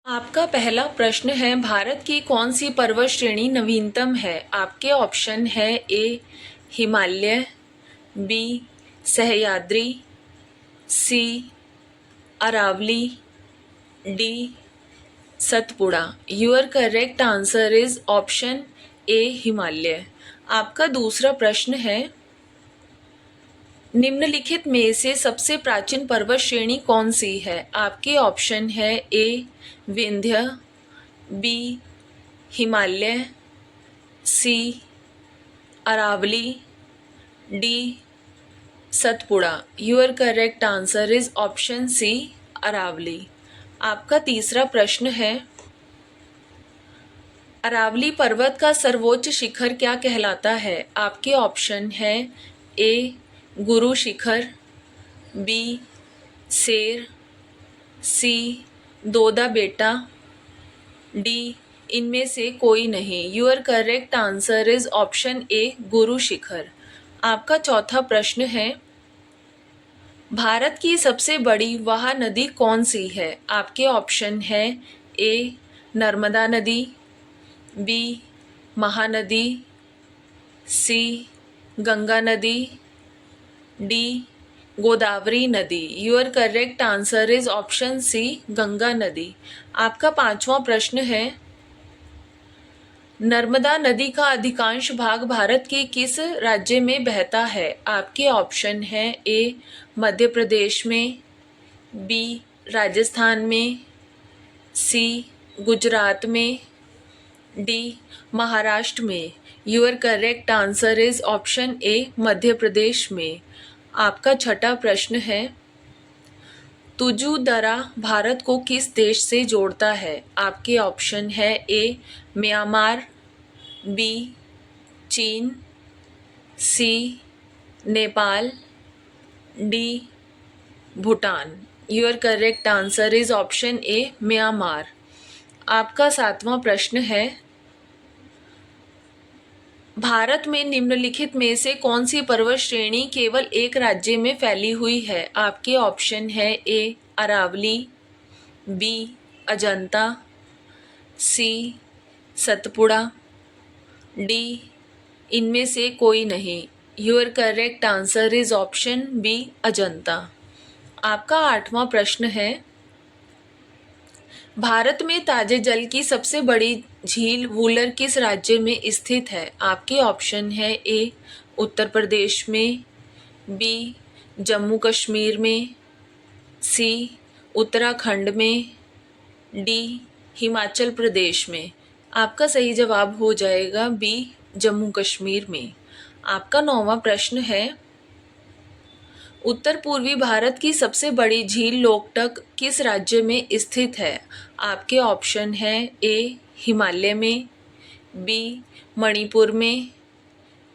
आपका पहला प्रश्न है, भारत की कौन सी पर्वत श्रेणी नवीनतम है? आपके ऑप्शन है A Himalaya, B Sahyadri, C Aravalli, D Satpura. Your correct answer is option A Himalaya. आपका दूसरा प्रश्न है, निम्नलिखित में से सबसे प्राचीन पर्वत श्रेणी कौन सी है? आपके ऑप्शन है A Vindhya, B Himalaya, C Aravalli, D Satpura. Your correct answer is option C Aravalli. आपका तीसरा प्रश्न है, अरावली पर्वत का सर्वोच्च शिखर क्या कहलाता है? आपके ऑप्शन है ए गुरु शिखर, बी शेर, सी दोदा बेटा, डी इनमें से कोई नहीं। Your correct answer is option ए गुरु शिखर। आपका चौथा प्रश्न है, भारत की सबसे बड़ी वहा नदी कौन सी है? आपके ऑप्शन है ए नर्मदा नदी, बी महानदी, सी गंगा नदी, डी गोदावरी नदी। Your correct answer is option C Ganga नदी। आपका पांचवा प्रश्न है, नर्मदा नदी का अधिकांश भाग भारत के किस राज्य में बहता है? आपके ऑप्शन है ए मध्य प्रदेश में, बी राजस्थान में, सी गुजरात में, डी महाराष्ट्र में। Your correct answer is option A Madhya Pradesh में। आपका छठा प्रश्न है, तुजु दरा भारत को किस देश से जोड़ता है? आपके ऑप्शन है ए म्यांमार, बी चीन, C Nepal, D Bhutan. Your correct answer is option A Myanmar. आपका सातवां प्रश्न है, भारत में निम्नलिखित में से कौन सी पर्वत श्रेणी केवल एक राज्य में फैली हुई है? आपके ऑप्शन है A Aravalli, B Ajanta, C Satpura, D इनमें से कोई नहीं। Your correct answer is option B Ajanta. आपका आठवां प्रश्न है, भारत में ताजे जल की सबसे बड़ी झील वूलर किस राज्य में स्थित है? आपके ऑप्शन है ए उत्तर प्रदेश में, बी जम्मू कश्मीर में, सी उत्तराखंड में, डी हिमाचल प्रदेश में। आपका सही जवाब हो जाएगा बी जम्मू कश्मीर में। आपका नौवां प्रश्न है, उत्तर पूर्वी भारत की सबसे बड़ी झील लोकटक किस राज्य में स्थित है? आपके ऑप्शन है ए हिमालय में, बी मणिपुर में,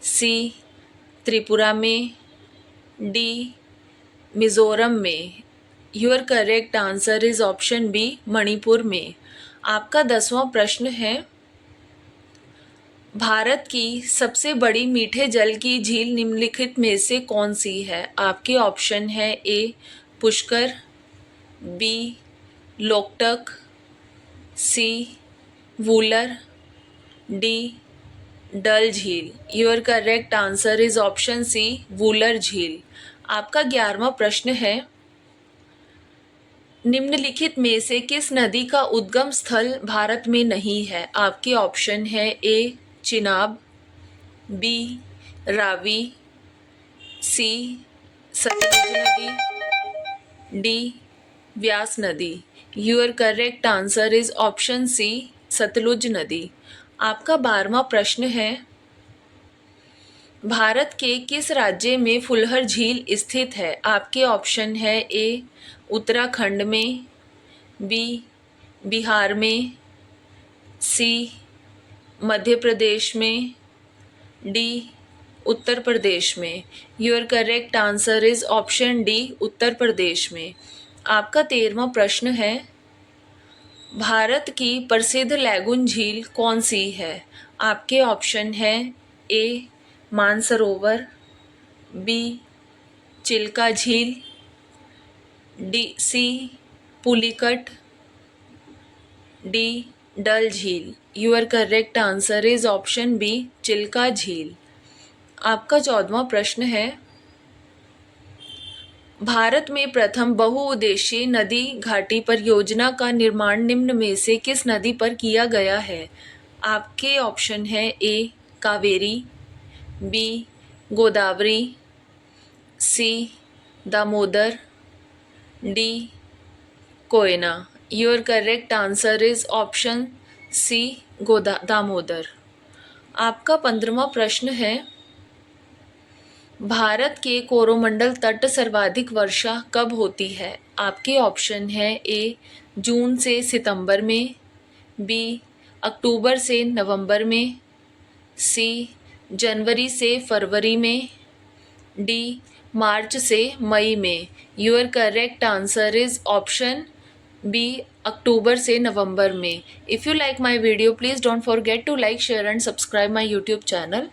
सी त्रिपुरा में, डी मिजोरम में। Your correct answer is option B Manipur में। आपका 10वां प्रश्न है, भारत की सबसे बड़ी मीठे जल की झील निम्नलिखित में से कौन सी है? आपके ऑप्शन है A Pushkar, B Loktak, C Wular, D Dal झील। Your correct answer is option C Wular झील। आपका 11वां प्रश्न है, निम्नलिखित में से किस नदी का उद्गम स्थल भारत में नहीं है? आपके ऑप्शन है A Chenab, B Ravi, C Sutlej नदी, डी व्यास नदी। Your correct answer is option C Sutlej नदी। आपका 12वां प्रश्न है, भारत के किस राज्य में फुलहर झील स्थित है? आपके ऑप्शन है ए उत्तराखंड में, बी बिहार में, सी मध्य प्रदेश में, डी उत्तर प्रदेश में। Your correct answer is option D Uttar Pradesh में। आपका 13वां प्रश्न है, भारत की प्रसिद्ध लैगून झील कौन सी है? आपके ऑप्शन है ए मानसरोवर, बी चिल्का झील, D C Pulicat, D Dal झील। Your correct answer is option B Chilika झील। आपका 14वां प्रश्न है, भारत में प्रथम बहुउद्देशीय नदी घाटी परियोजना का निर्माण निम्न में से किस नदी पर किया गया है? आपके ऑप्शन है A Kaveri, B Godavari, C Damodar, D Koyna. Your correct answer is option C Damodar. आपका 15वां प्रश्न है, भारत के कोरोमंडल तट सर्वाधिक वर्षा कब होती है? आपके ऑप्शन है ए जून से सितंबर में, बी अक्टूबर से नवंबर में, सी जनवरी से फरवरी में, डी मार्च से मई में। Your correct answer is option B अक्टूबर से नवंबर में। If you like my video please don't forget to like share and subscribe my YouTube channel.